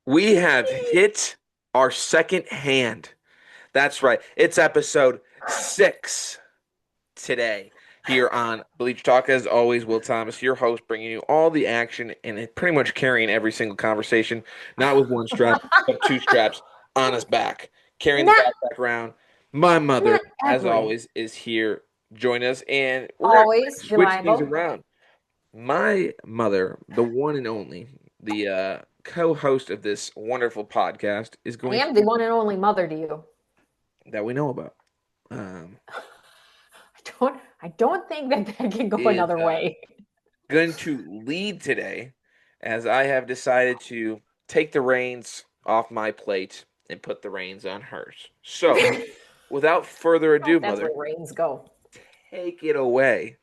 We have hit our second hand. That's right. It's episode 6 today here on Bleacher Talk. As always, Will Thomas, your host, bringing you all the action and pretty much carrying every single conversation, not with one strap, but two straps on his back, carrying the Not backpack around. My mother, not as every. always, is here. Join us, and we're going to Always switch things reliable. around. My mother, the one and only, the co-host of this wonderful podcast, is I going to am the one and only mother to you. that we know about. Um, I don't think that can go is another way. going to lead today, as I have decided to take the reins off my plate and put the reins on hers. So, without further ado, That's where mother, rains go. take it away.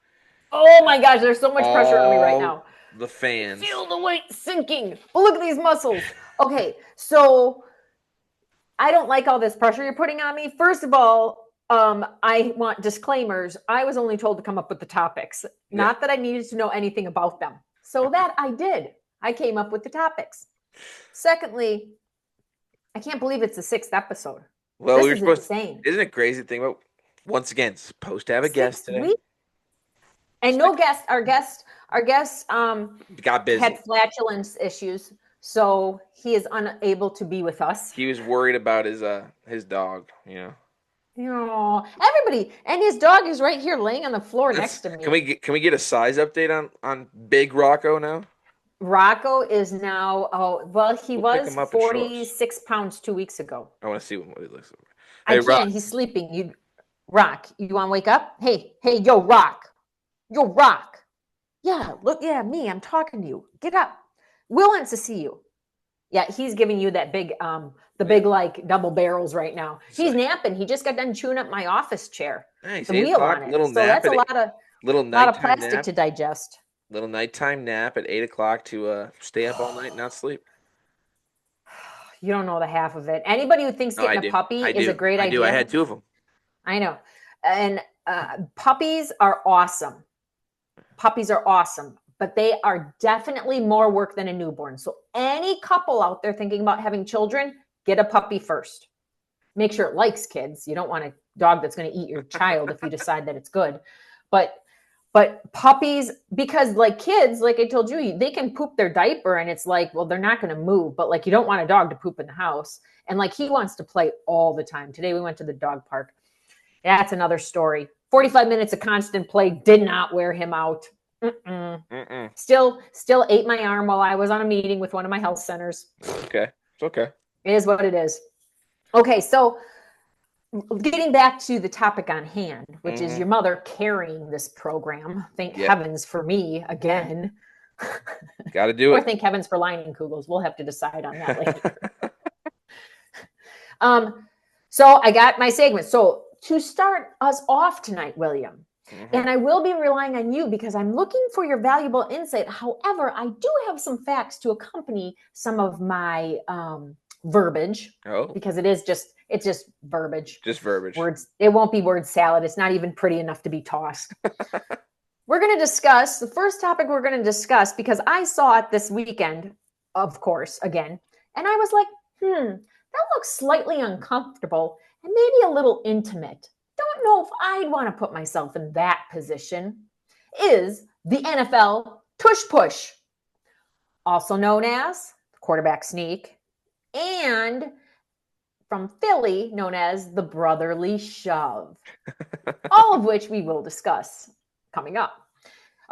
Oh my gosh, there's so much pressure on me right All now. the I fans. feel the weight sinking. But look at these muscles. Okay, so I don't like all this pressure you're putting on me. First of all, I want disclaimers. I was only told to come up with the topics, Yeah. not that I needed to know anything about them. So that I did. I came up with the topics. Secondly, I can't believe it's the 6th episode. Well, we This were is supposed. insane. Isn't it crazy to think about? Once again, supposed to have a guest Six today. weeks and no guest. Our guest Got busy. had flatulence issues, so he is unable to be with us. He was worried about his dog. Everybody, and his dog is right here laying on the floor next to Can me. we get a size update on Big Rocco now? Rocco is now, he We'll pick was him up and show us. 46 pounds 2 weeks ago. I want to see what he looks like. I Hey, Rock. can't. He's sleeping. Rock, you want to wake up? Hey, yo, Rock. Yo, Rock. Yeah, look, yeah, me. I'm talking to you. Get up. Will wants to see you. Yeah, he's giving you that big, big like double barrels right now. He's napping. He just got done chewing up my office chair, Nice. the 8 wheel o'clock. on it. Little So nap that's a at little lot of nighttime plastic nap. to digest. Little nighttime nap at 8 o'clock to stay up all night and not sleep. You don't know the half of it. Anybody who thinks No, I getting a do. puppy I is a do. great I do. I idea, had 2 of them. I know. And puppies are awesome. Puppies are awesome, but they are definitely more work than a newborn. So any couple out there thinking about having children, get a puppy first. Make sure it likes kids. You don't want a dog that's going to eat your child if you decide that it's good. But puppies, because like kids, like I told you, they can poop their diaper and it's like, well, they're not going to move. But like you don't want a dog to poop in the house. And like he wants to play all the time. Today we went to the dog park. That's another story. 45 minutes of constant play did not wear him out. Still ate my arm while I was on a meeting with one of my health centers. Okay. It's okay. It is what it is. Okay, so getting back to the topic on hand, which is your mother carrying this program. Thank heavens for me again. Got to do or it. thank heavens for Leinenkugels. We'll have to decide on that later. So I got my segment. So to start us off tonight, William, and I will be relying on you because I'm looking for your valuable insight. However, I do have some facts to accompany some of my verbiage. Oh. Because it's just verbiage. Just verbiage. Words. It won't be word salad. It's not even pretty enough to be tossed. We're going to discuss the first topic we're going to discuss because I saw it this weekend, of course, again, and I was like, that looks slightly uncomfortable and maybe a little intimate. Don't know if I'd want to put myself in that position. Is the NFL Tush Push, also known as the quarterback sneak, and from Philly, known as the brotherly shove. All of which we will discuss coming up.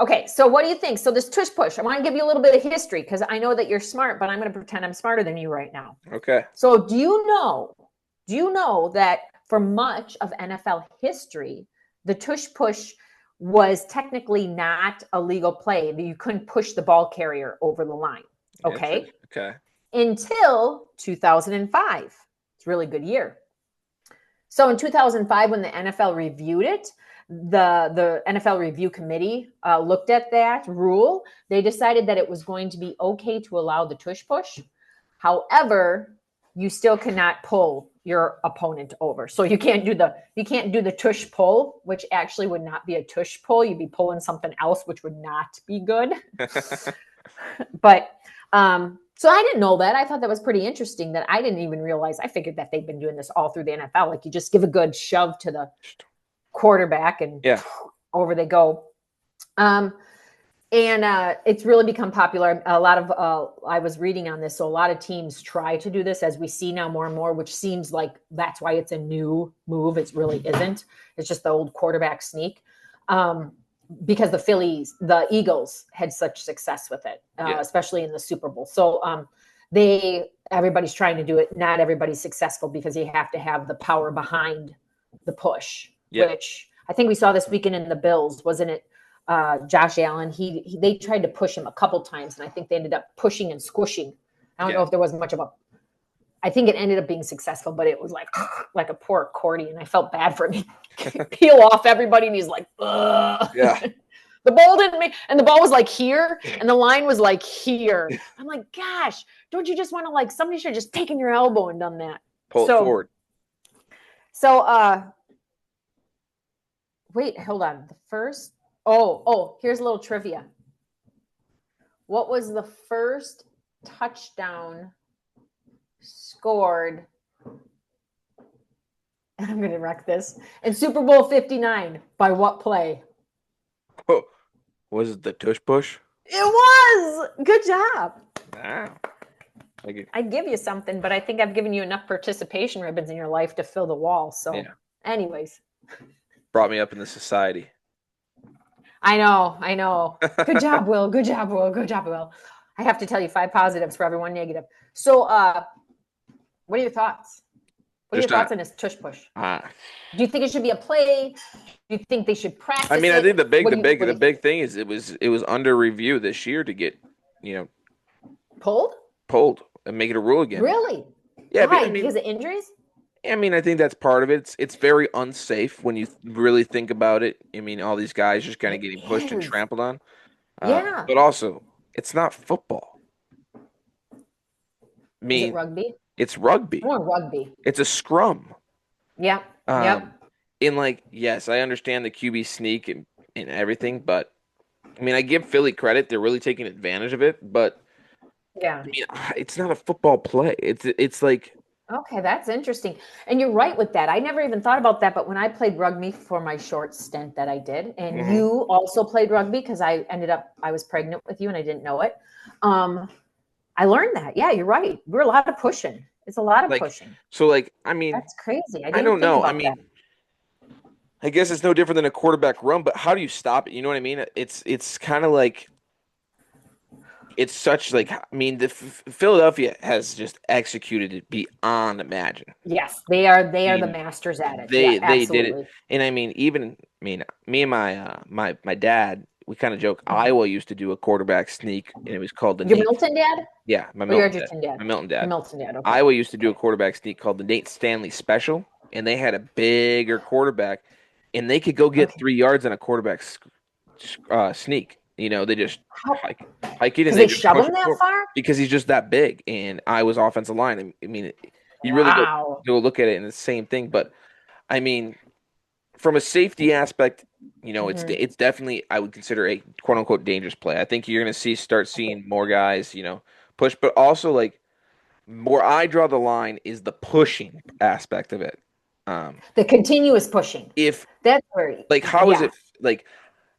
Okay, so what do you think? So this Tush Push, I want to give you a little bit of history because I know that you're smart, but I'm going to pretend I'm smarter than you right now. Okay. So do you know that for much of NFL history, the Tush Push was technically not a legal play, that you couldn't push the ball carrier over the line. Okay. Okay. Until 2005. It's a really good year. So in 2005, when the NFL reviewed it, the NFL review committee looked at that rule. They decided that it was going to be okay to allow the Tush Push. However, you still cannot pull your opponent over. So you can't do the tush pull, which actually would not be a tush pull. You'd be pulling something else, which would not be good. But so So I didn't know that. I thought that was pretty interesting that I didn't even realize. I figured that they've been doing this all through the NFL. Like you just give a good shove to the quarterback and Yeah. over they go. Um, and it's really become popular. A lot of I was reading on this, so a lot of teams try to do this, as we see now more and more, which seems like that's why it's a new move. It really isn't. It's just the old quarterback sneak. Because the Eagles had such success with it, Yeah. especially in the Super Bowl. So everybody's trying to do it. Not everybody's successful because you have to have the power behind the push, Yeah. which I think we saw this weekend in the Bills, wasn't it? Josh Allen, they tried to push him a couple times, and I think they ended up pushing and squishing. I don't know if there was much of a. I think it ended up being successful, but it was like a poor accordion. I felt bad for him. Peel off everybody, and he's like, ugh. Yeah. The ball didn't make, and the ball was like here, and the line was like here. I'm like, gosh, don't you just want to somebody should have just taken your elbow and done that? Pull it forward. So, wait, hold on. The first, here's a little trivia. What was the first touchdown scored? And I'm going to wreck this. In Super Bowl 59, by what play? Oh, was it the Tush Push? It was. Good job. Wow. I'd give you something, but I think I've given you enough participation ribbons in your life to fill the wall. So, anyways. Brought me up in the society. I know. Good job, Will. Good job, Will. I have to tell you 5 positives for every 1 negative. So, what are your thoughts? What are your thoughts on this Tush Push? Do you think it should be a play? Do you think they should practice it? I mean, I think the big thing is it was under review this year to get, pulled and make it a rule again. Really? Yeah. Why? Because of injuries? I mean, I think that's part of it. It's very unsafe when you really think about it. I mean, all these guys just kind of getting pushed and trampled on. Yeah. But also, it's not football. I mean, is it rugby? It's rugby. More rugby. It's a scrum. Yeah. Yep. And yes, I understand the QB sneak and everything, but I mean, I give Philly credit; they're really taking advantage of it. But yeah, I mean, it's not a football play. It's like. Okay, that's interesting. And you're right with that. I never even thought about that. But when I played rugby for my short stint that I did, and you also played rugby because I was pregnant with you and I didn't know it. I learned that. Yeah, you're right. We're a lot of pushing. It's a lot of pushing. So I mean. That's crazy. I don't know. I mean, I guess it's no different than a quarterback run, but how do you stop it? You know what I mean? It's kind of like. It's such I mean, Philadelphia has just executed it beyond imagine. Yes, they are the masters at it. They did it, and I mean, me and my dad, we kind of joke. Iowa used to do a quarterback sneak, and it was called the Milton dad. Yeah, my Milton dad. My Milton dad. Milton dad. Okay. Iowa used to do a quarterback sneak called the Nate Stanley Special, and they had a bigger quarterback, and they could go get 3 yards on a quarterback sneak. They just hike it and they shove him that far because he's just that big. And I was offensive line. I mean, you really go look at it and it's the same thing. But I mean, from a safety aspect, it's definitely I would consider a quote unquote dangerous play. I think you're going to start seeing more guys, push, but also where I draw the line is the pushing aspect of it. The continuous pushing. If that's where how is it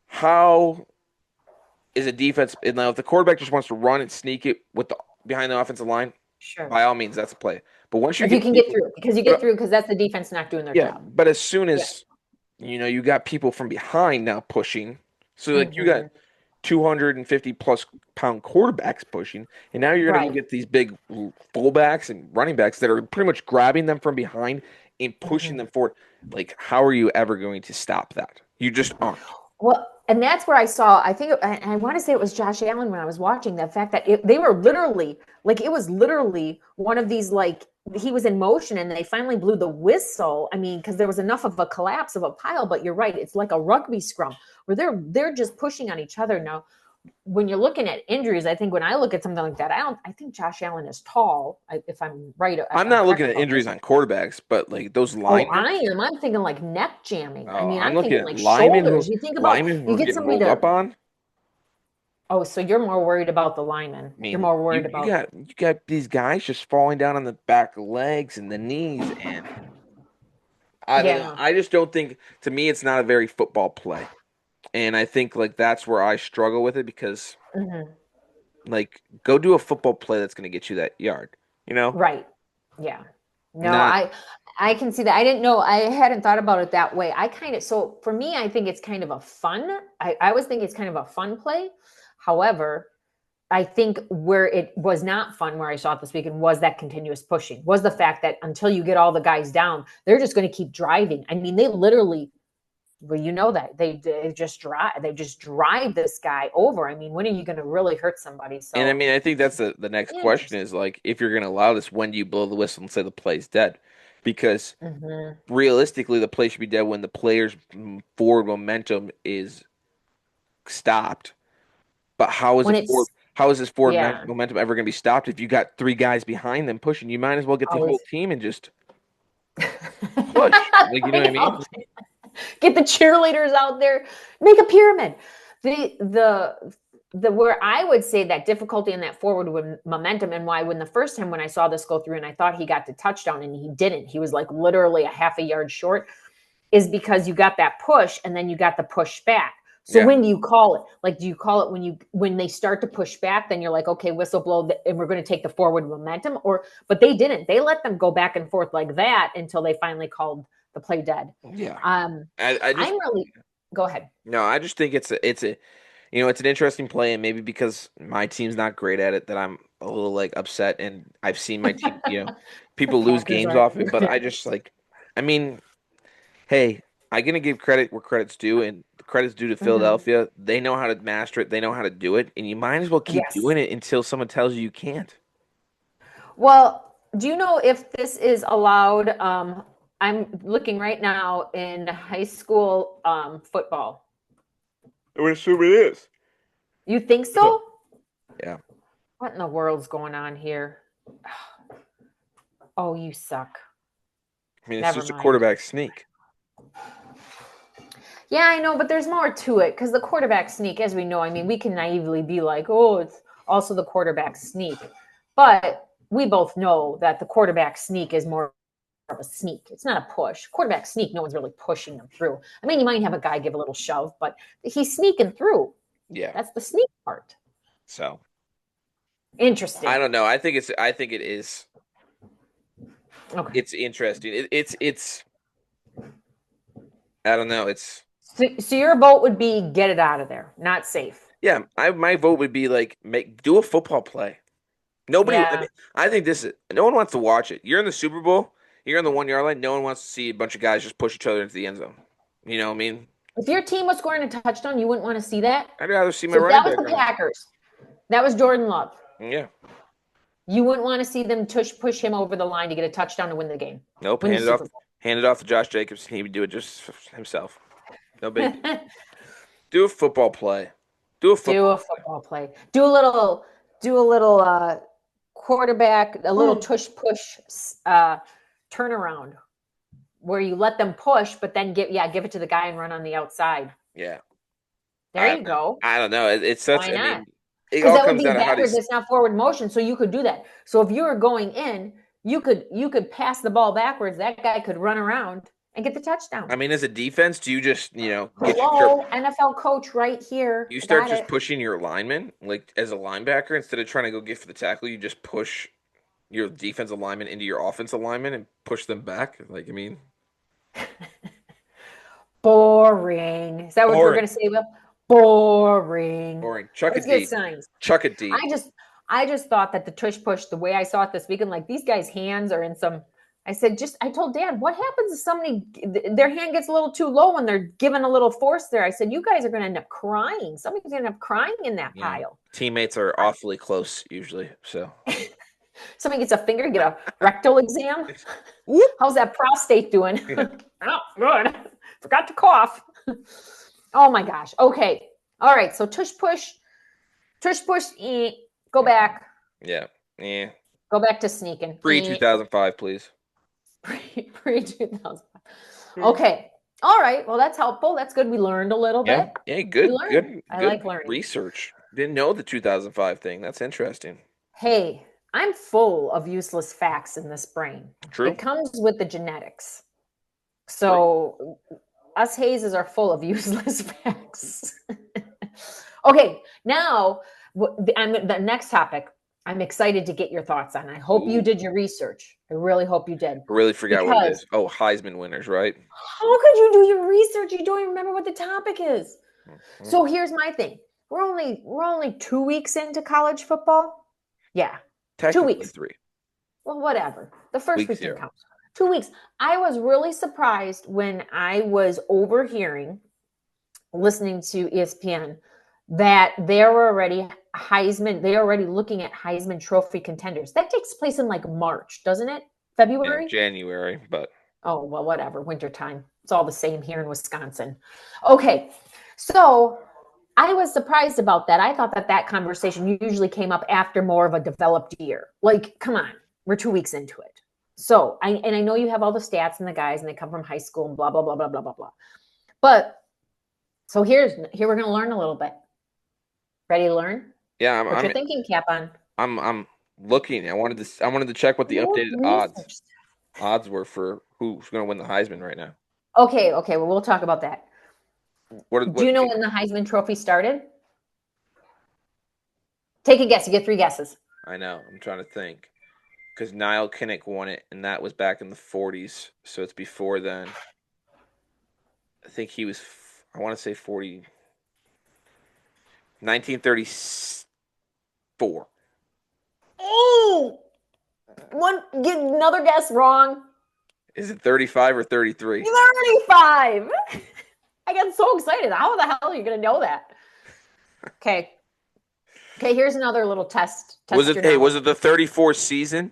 how is a defense now if the quarterback just wants to run and sneak it behind the offensive line, sure, by all means that's a play. But once you can get through because that's the defense not doing their job. But as soon as you got people from behind now pushing, so you got 250 plus pound quarterbacks pushing, and now you're going to get these big fullbacks and running backs that are pretty much grabbing them from behind and pushing them forward. How are you ever going to stop that? You just aren't. Well, and that's where I saw, I want to say it was Josh Allen when I was watching the fact that they were literally, it was literally one of these, he was in motion and they finally blew the whistle. I mean, because there was enough of a collapse of a pile, but you're right. It's like a rugby scrum where they're just pushing on each other. Now, when you're looking at injuries, I think when I look at something like that, I think Josh Allen is tall. If I'm right, I'm not looking at injuries on quarterbacks, but those linemen. Oh, I am. I'm thinking neck jamming. Oh, I'm looking thinking at linemen shoulders. You think about you get somebody up on. Oh, so you're more worried about the linemen. I You're mean, more you worried you about. got you got these guys just falling down on the back legs and the knees, and I don't know. Yeah. I just don't think to me it's not a very football play. And I think like that's where I struggle with it because Hmm. like go do a football play that's going to get you that yard, you know? Right. Yeah. No, Not I can see that. I didn't know. I hadn't thought about it that way. I kind of so for me, I think it's kind of a fun. I always think it's kind of a fun play. However, I think where it was not fun, where I saw it this weekend, was that continuous pushing. Was the fact that until you get all the guys down, they're just going to keep driving. I mean, they literally. Well, you know that they just drive. They just drive this guy over. I mean, when are you going to really hurt somebody? and I So mean I think that's the next question interesting. is like if you're going to allow this, when do you blow the whistle and say the play's dead? Because Hmm. realistically, the play should be dead when the player's forward momentum is stopped. But When it's how is this forward yeah, momentum ever going to be stopped if you got three guys behind them pushing? You might as well get the whole always. team and just push. Like, you know what I I mean? know. Get the cheerleaders out there, make a pyramid. The where I would say that difficulty in that forward with momentum, and why when the first time when I saw this go through and I thought he got the touchdown and he didn't, he was like literally a half a yard short, is because you got that push and then you got the push back. So Yeah. when do you call it? Like, do you call it when they start to push back? Then you're like, okay, whistle blow, and we're going to take the forward momentum. But they didn't. They let them go back and forth like that until they finally called the play dead. Yeah. Um, I just I'm really go ahead. no, I just think it's a it's an interesting play and maybe because my team's not great at it that I'm a little like upset and I've seen my team, The people lose Packers games aren't. off it, but I just like I mean, hey, I'm gonna give credit where credit's due, and the credit's due to Mhm. Philadelphia. They know how to master it. They know how to do it, and you might as well keep Yes. doing it until someone tells you you can't. Well, do you know if this is allowed? I'm looking right now in high school football. I would assume it is. You think so? Yeah, What in the world's going on here? Oh, you suck. I mean it's Never just a mind. quarterback sneak. Yeah, I know, but there's more to it because the quarterback sneak, as we know, I mean, we can naively be like, oh, it's also the quarterback sneak. But we both know that the quarterback sneak is more of a sneak. It's not a push. Quarterback sneak, no one's really pushing them through. I mean, you might have a guy give a little shove, but he's sneaking through. Yeah, That's the sneak part. so I Interesting. don't know. I think it is. Okay. It's interesting. It's. I don't know. It's So your vote would be get it out of there, not safe. yeah. My vote would be like make do a football play. Nobody. I Yeah. mean, I think this is. No one wants to watch it. You're in the Super Bowl. You're on the 1 yard line. No one wants to see a bunch of guys just push each other into the end zone. You know what I mean? If your team was scoring a touchdown, you wouldn't want to see that. I'd rather see my So if running that was back the run. Packers, that was Jordan Love. Yeah. You wouldn't want to see them push him over the line to get a touchdown to win the game, Nope. win the Super Hand it off to Josh Jacobs. He would do it just himself. No big deal. Bowl. Do a football play. Do a Do football a football play. Do a little quarterback, a little play. tush push turnaround where you let them push, but then give it to the guy and run on the outside. Yeah. There you go. I don't know. It's such. Why I not? mean, it Because all that would comes be down to how backwards. these. It's not forward motion, so you could do that. So if you were going in, you could pass the ball backwards. That guy could run around and get the touchdown. I mean, as a defense, do you just Hello, NFL coach, right here. you I start got just it. pushing your lineman like as a linebacker instead of trying to go get for the tackle? You just push your defensive lineman into your offensive lineman and push them back. Like I mean, Boring. Is that what we're boring, gonna say, Will? Boring. boring. Chuck a Let's get D, signs. chuck a I D. just I just thought that the tush push, the way I saw it this weekend, like these guys' hands are in some. I told Dad, what happens if somebody their hand gets a little too low when they're given a little force there? I said, you guys are going to end up crying. Somebody's going to end up crying in that Yeah, pile. teammates are awfully close usually. So Somebody gets a finger, get a rectal exam. whoop. How's that prostate doing? Yeah, Oh, good. Forgot to cough. Oh my gosh. Okay. All right. So tush push, go back. yeah, yeah. Go back to sneaking. Pre 2005, please. Pre 2000. Okay. All right. Well, that's helpful. That's good. We learned a little Yeah, bit. yeah. We Good, learned. good, I good like learning. research. Didn't know the 2005 thing. That's interesting. Hey, I'm full of useless facts in this brain. True. It comes with the genetics. True. So us hazes are full of useless facts. Okay, now the next topic. I'm excited to get your thoughts on. I hope you Ooh, did your research. I really hope you did. I really forgot what it Because is. Oh, Heisman winners, right? how could you do your research? You don't even remember what the topic is. Mhm. So here's my thing. We're only 2 weeks into college football. Yeah, two Technically weeks. 3. Well, whatever. The first Week weekend 0. counts. 2 weeks. I was really surprised when I was overhearing, listening to ESPN, that they were already They're already looking at Heisman Trophy contenders. That takes place in like March, doesn't it? Yeah, February? January, but Oh, well, whatever. Wintertime. It's all the same here in Wisconsin. Okay. So I was surprised about that. I thought that conversation usually came up after more of a developed year. Like, come on, we're 2 weeks into it. So I know you have all the stats and the guys, and they come from high school and blah blah blah blah blah blah blah. But so here we're going to learn a little bit. Ready to learn? yeah, Put your thinking cap on. I'm looking. I wanted to check what the More updated research. odds were for who's going to win the Heisman right now. Okay, okay. Well, we'll talk about that. Do What you know when the Heisman Trophy started? Take a guess. You get 3 guesses. I know. I'm trying to think. Because Niall Kinnick won it, and that was back in the 40s, so it's before then. I think he was, I want to say 1934. Oh, get another guess wrong. Is it 35 or 33? 35. I got so excited. How the hell are you going to know that? Okay. Okay, here's another little test. Test your knowledge. Was it the 34 season?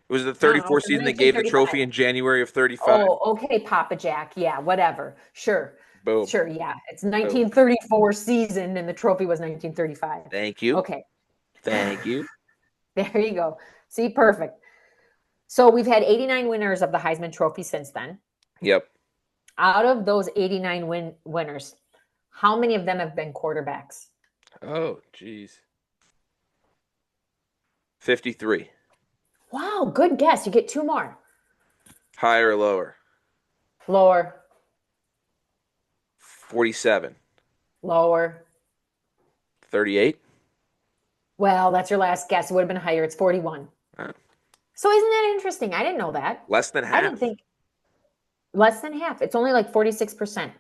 Was it the No, no, 34 it says season that gave the 1935. trophy in January of 35? Oh, okay, Papa Jack. Yeah, whatever. Sure. Boom. Sure, yeah. It's Boom. 1934 season and the trophy was 1935. Thank you. Okay. Thank you. There you go. See, perfect. So we've had 89 winners of the Heisman Trophy since then. Yep. Out of those 89 winners, how many of them have been quarterbacks? Oh, jeez. 53. Wow, good guess. You get 2 more. Higher or lower? Lower, 47. lower. 38. Well, that's your last guess. It would have been higher. It's 41. So isn't that interesting? I didn't know that. Less than I didn't half. think less than half. It's only like 46%.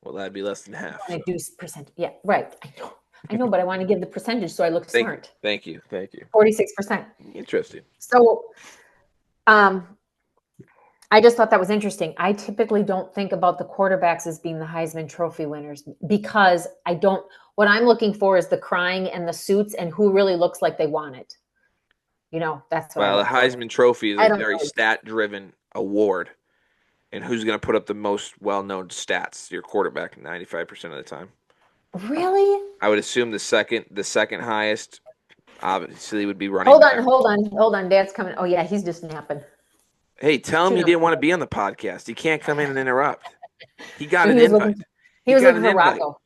Well, that'd be less than half. I So. do percent. Yeah, right. I know. I know, but I want to give the percentage so I look smart. Thank you. Thank you. 46%. Interesting. So um I just thought that was interesting. I typically don't think about the quarterbacks as being the Heisman Trophy winners because what I'm looking for is the crying and the suits and who really looks like they want it. That's what I Well, the look for. Heisman Trophy is a I don't very know. stat-driven award, and who's going to put up the most well-known stats? Your quarterback, 95% of the time. Really? I would assume the second highest, obviously, would be running Hold back. on, hold on, hold on. Dad's coming. Oh yeah, he's just napping. Hey, tell him Tune you up. didn't want to be on the podcast. He can't come in and interrupt. He got No, an he was looking. invite. He He was got looking an for invite. Rocco.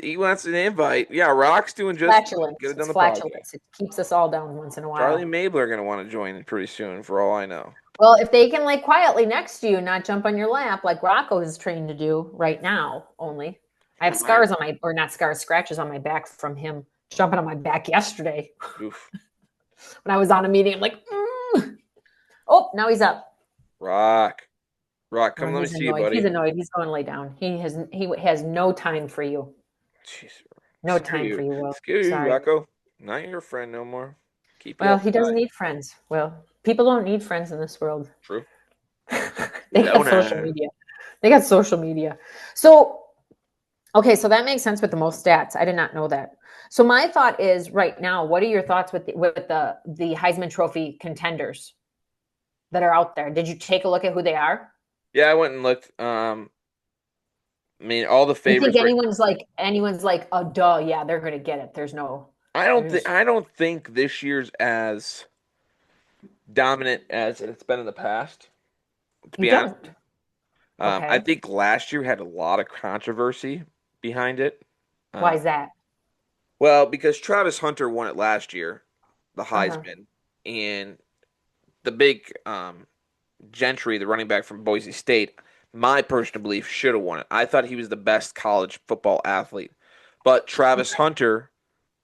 He wants an invite. Yeah, Rock's doing just fine. Could Flatulence. have done It's the podcast. flatulence. It keeps us all down once in a Charlie while. and Mabel are going to want to join in pretty soon, for all I know. Well, if they can lay quietly next to you and not jump on your lap like Rocco is trained to do right now, only. I have scars on my, or not scars, scratches on my back from him jumping on my back yesterday. Oof. When I was on a meeting, I'm like, oh, now he's up. Rock, come Oh, let me he's see you, annoyed. He's buddy. annoyed. He's going to lay down. He has no time for you. Jeez. No time for you, Will. Screw you, Sorry. Rocco. Not your friend no more. Keep you Well, he doesn't outside. need friends. Well, people don't need friends in this world. True. They got social media. They got social media. So, okay, so that makes sense with the most stats. I did not know that. So my thought is right now, what are your thoughts with the Heisman Trophy contenders that are out there? Did you take a look at who they are? Yeah, I went and looked. I mean, all the You think favorites. anyone's like, oh, duh, yeah, they're gonna get it. There's no. I don't think this year's as dominant as it's been in the past. To You be honest, don't. I Okay. think last year had a lot of controversy behind it. Why Uh, is that? Well, because Travis Hunter won it last year, the Uh-huh. Heisman, and the big Gentry, the running back from Boise State, my personal belief should have won it. I thought he was the best college football athlete. But Travis Okay. Hunter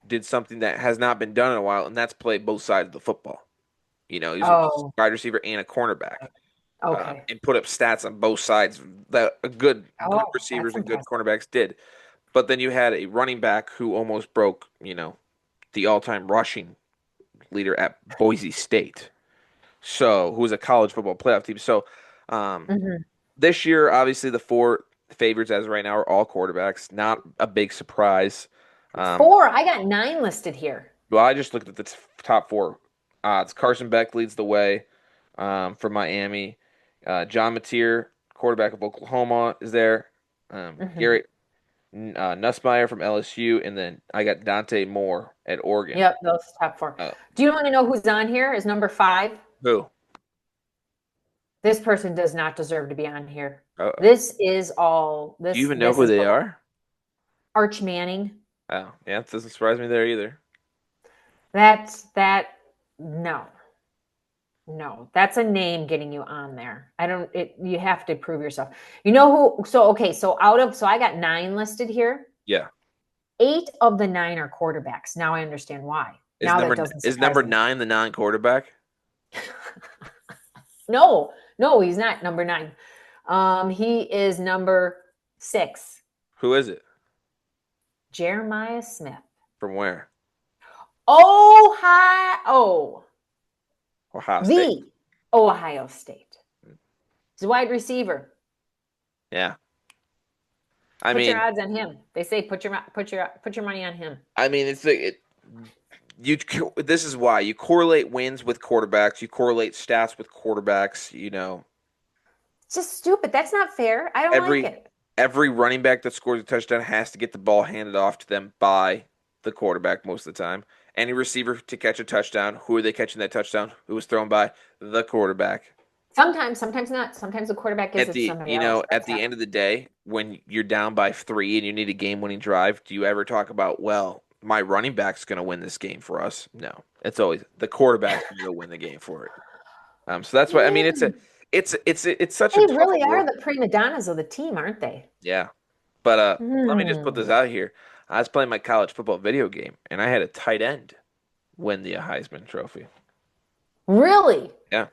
did something that has not been done in a while, and that's play both sides of the football. He's a Oh, wide receiver and a cornerback, okay. and put up stats on both sides that a good Oh, receivers that's and good impressive. cornerbacks did. But then you had a running back who almost broke, the all-time rushing leader at Boise State. So, who was a college football playoff team. So, um, Hmm. this year, obviously, the four favorites as of right now are all quarterbacks. Not a big surprise. Um, Four. I got nine listed here. well, I just looked at the top four odds. Carson Beck leads the way for Miami. John Mateer, quarterback of Oklahoma, is there. Hmm. Garrett Nussmeier from LSU, and then I got Dante Moore at Oregon. Yep, those top four. Uh, Do you want to know who's on here? Is number five? who? This person does not deserve to be on here. Uh, This is all do you this even know this who is they what are? Arch Manning. Oh, yeah, it doesn't surprise me there either. That no. No, that's a name getting you on there. I don't it you have to prove yourself. You know who so okay, so I got nine listed here. Yeah, Eight of the nine are quarterbacks. Now I understand why. is Now that number doesn't is surprise number me. 9 the non-quarterback? No, no, he's not number nine. He is number six. Who is it? Jeremiah Smith. From where? Ohio. Ohio State. The Ohio State. He's a wide receiver. Yeah, I Put your mean, odds on him. They say put your money on him. it's like you. This is why you correlate wins with quarterbacks. You correlate stats with quarterbacks. It's just stupid. That's not fair. I don't like Every it. every running back that scores a touchdown has to get the ball handed off to them by the quarterback most of the time. Any receiver to catch a touchdown, who are they catching that touchdown? Who was thrown by the quarterback? Sometimes not. Sometimes the quarterback gives At it to the somebody you else. know at That's the happened. end of the day, when you're down by 3 and you need a game-winning drive, do you ever talk about, well, my running back's going to win this game for us? No, it's always the quarterback's going to go win the game for it. So that's why, I mean, Yeah. it's such a They tough really are award. the prima donnas of the team, aren't they? Yeah. But let me just put this Hmm. out here. I was playing my college football video game, and I had a tight end win the Heisman Trophy. Really? Yeah.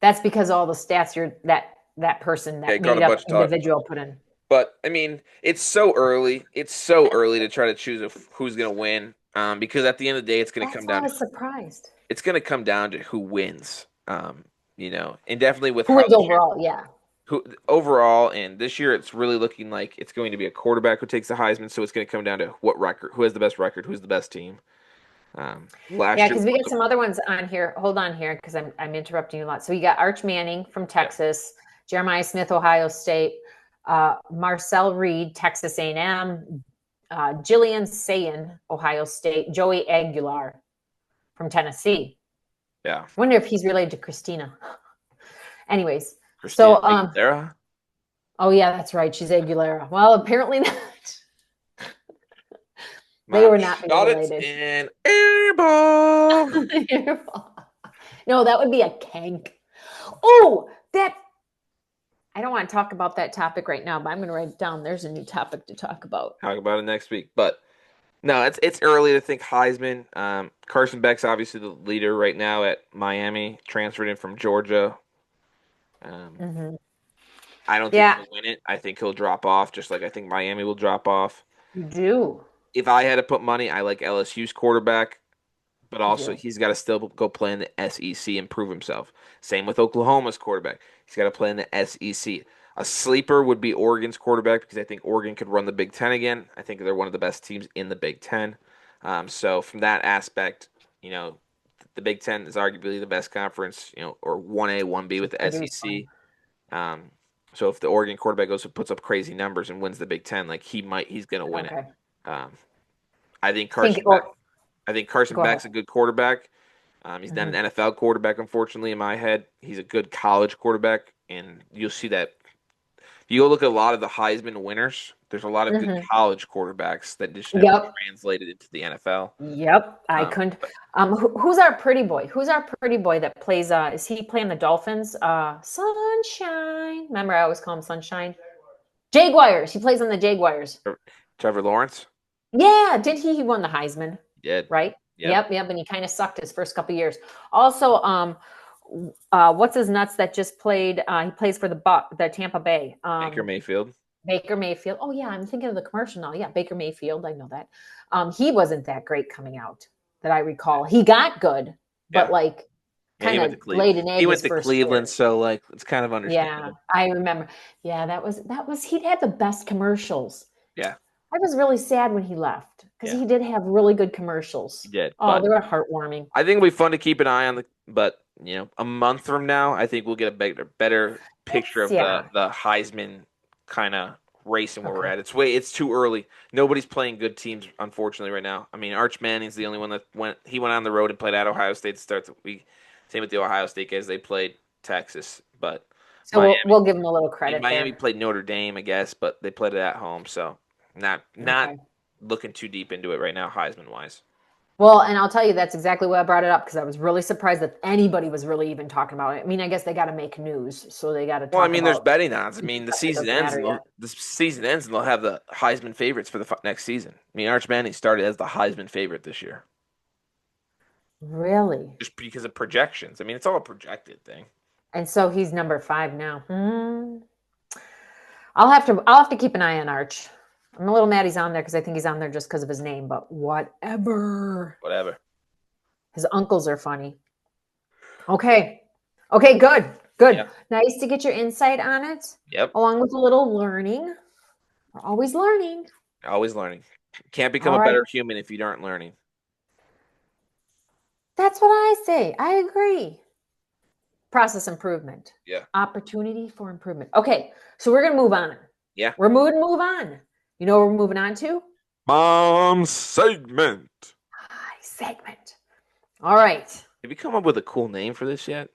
That's because all the stats that person, Yeah, that he caught a made up bunch of touchdowns. individual put in. But I mean, it's so early. It's so early to try to choose who's going to win. Because at the end of the day, That's why I was surprised. it's going to come down to who wins. And definitely with Who how wins this year, overall? Yeah. who overall, and this year it's really looking like it's going to be a quarterback who takes the Heisman. So it's going to come down to what record, who has the best record, who's the best team. Yeah, Last year, because we got some other ones on here. Hold on here, because I'm interrupting you a lot. So you got Arch Manning from yeah, Texas, Jeremiah Smith, Ohio State, Marcel Reed, Texas A&M, Jillian Sayin, Ohio State, Joey Aguilar from Tennessee. yeah, I wonder if he's related to Christina. Anyways, Christina so Aguilera. oh yeah, that's right. She's Aguilera. Well, apparently not. They Mom were not being shot it related. in air ball. No, that would be a kank. Oh, that I don't want to talk about that topic right now, but I'm going to write it down. There's a new topic to talk about. Talk about it next week. But no, it's early to think Heisman. Carson Beck's obviously the leader right now at Miami, transferred in from Georgia. Um, Hmm. I don't think Yeah, he'll win it. I think he'll drop off, just like I think Miami will drop off. you do. If I had to put money, I like LSU's quarterback, but You also do. he's got to still go play in the SEC and prove himself. Same with Oklahoma's quarterback. He's got to play in the SEC. A sleeper would be Oregon's quarterback because I think Oregon could run the Big Ten again. I think they're one of the best teams in the Big Ten. So from that aspect, the Big Ten is arguably the best conference, or 1A, 1B with the Purdue's fine. SEC. Um, so if the Oregon quarterback goes and puts up crazy numbers and wins the Big Ten, like he's gonna win it. Okay. Um, I think Think Carson Beck. or I think Carson go ahead. Beck's a good quarterback. He's not an Hmm. NFL quarterback, unfortunately, in my head. He's a good college quarterback, and you go look at a lot of the Heisman winners. There's a lot of good Hmm. college quarterbacks that just never Yep. translated into the NFL. Yep. I Um, couldn't. Who's our pretty boy? Who's our pretty boy that plays? Is he playing the Dolphins? Sunshine. Remember, I always call him Sunshine. Jaguars. He plays on the Jaguars. Trevor Lawrence Yeah, did he? He won the Heisman, did. right? Yep. Yep, yep. And he kind of sucked his first couple years. Also, what's his nuts that just played? He plays for the Tampa Bay. Baker Mayfield. Baker Mayfield. Oh yeah, I'm thinking of the commercial now. Yeah, Baker Mayfield. I know that. He wasn't that great coming out that I recall. He got good, but Yeah. like Yeah, he kind went to of Cleveland. laid an He egg went his to first Cleveland, year. so like it's kind of Yeah, understandable. I remember. Yeah, that was he had the best commercials. Yeah, I was really sad when he left because yeah, he did have really good he commercials. did. Oh, But they were heartwarming. I think it'll be fun to keep an eye on the. But a month from now, I think we'll get a better picture of the Yeah. the Heisman kind of race and where we're Okay. at. It's too early. Nobody's playing good teams, unfortunately, right now. I mean, Arch Manning's the only one that went on the road and played at Ohio State to start the week. Same with the Ohio State guys; they played Texas, but So Miami. we'll give him a little I mean, credit Miami there. played Notre Dame, I guess, but they played it at home, so not Okay. looking too deep into it right now, Heisman wise. Well, and I'll tell you that's exactly why I brought it up because I was really surprised that anybody was really even talking about it. I mean, I guess they got to make news, so they got to Well, I talk mean, there's about betting odds. I mean, stuff that doesn't matter yet. the season ends, and they'll have the Heisman favorites for the next season. I mean, Arch Manning started as the Heisman favorite this year, Really? just because of projections. I mean, it's all a projected thing. And so he's number 5 now. I'll have to keep an eye on Arch. I'm a little mad he's on there because I think he's on there just because of his name, but whatever. Whatever. His uncles are funny. Okay. Okay, good. Good. Yeah. Nice to get your insight on it, Yep. along with a little learning. We're always learning. Always learning. Can't become All a right. better human if you aren't learning. That's what I say. I agree. Process improvement. Yeah. Opportunity for improvement. Okay, so we're gonna move on. Yeah. We're moving move on. You know what we're moving on to? Mom segment. Segment. All right. Have you come up with a cool name for this yet?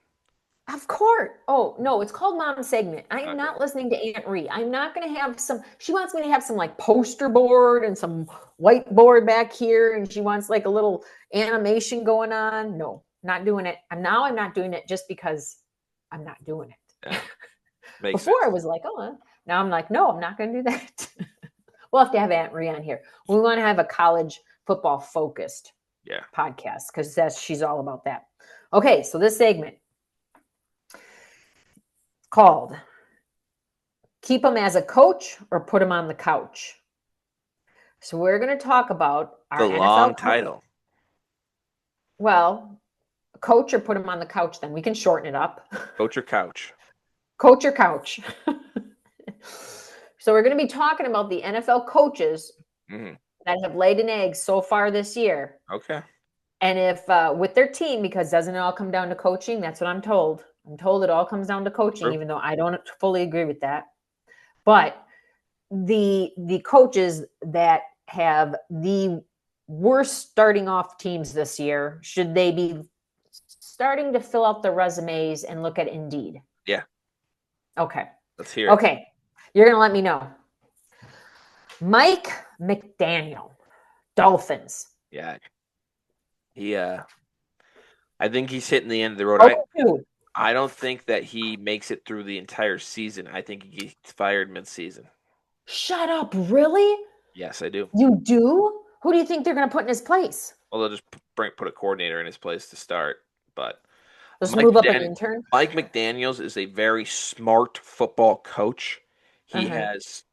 Of course. Oh, no, it's called Mom Segment. I am Okay. not listening to Aunt Ree. I'm not going to have she wants me to have some like poster board and some whiteboard back here. And she wants like a little animation going on. No, not doing it. I'm not doing it just because I'm not doing it. Yeah. Makes Before I sense. was like, oh, now I'm like, no, I'm not going to do that. We'll have to have Aunt Ree on here. We want to have a college football focused Yeah. podcast because she's all about that. Okay, so this segment called Keep Him as a Coach or Put Him on the Couch. So we're going to talk about our The NFL long title. Well, coach or put him on the couch, then we can shorten it up. Coach or couch. Coach or couch. So we're going to be talking about the NFL coaches that have laid an egg so far this year. Okay. And if with their team, because doesn't it all come down to coaching? That's what I'm told. I'm told it all comes down to coaching, True. even though I don't fully agree with that. But the coaches that have the worst starting off teams this year, should they be starting to fill out their resumes and look at Indeed? Yeah. Okay. Let's hear it. Okay. You're going to let me know. Mike McDaniel, Dolphins. Yeah. I think he's hitting the end of the road. I don't think that he makes it through the entire season. I think he gets fired mid-season. Shut up. Really? Yes, I do. You do? Who do you think they're going to put in his place? Well, they'll just put a coordinator in his place to start. But Just move up an intern? Mike McDaniels is a very smart football coach. He has